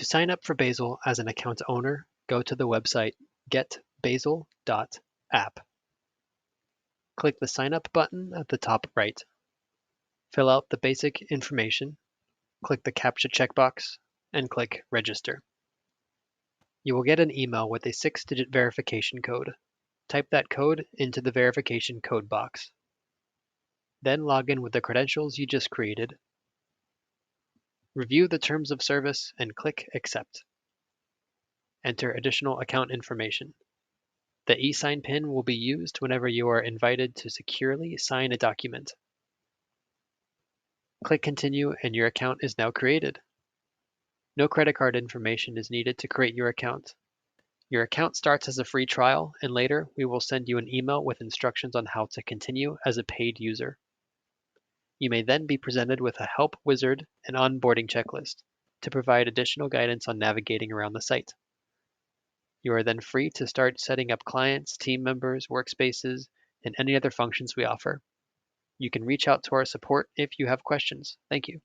To sign up for Basil as an account owner, go to the website getbasil.app. Click the Sign Up button at the top right. Fill out the basic information, click the CAPTCHA checkbox, and click Register. You will get an email with a 6-digit verification code. Type that code into the verification code box. Then log in with the credentials you just created. Review the terms of service and click Accept. Enter additional account information. The e-sign PIN will be used whenever you are invited to securely sign a document. Click Continue and your account is now created. No credit card information is needed to create your account. Your account starts as a free trial, and later we will send you an email with instructions on how to continue as a paid user. You may then be presented with a help wizard and onboarding checklist to provide additional guidance on navigating around the site. You are then free to start setting up clients, team members, workspaces, and any other functions we offer. You can reach out to our support if you have questions. Thank you.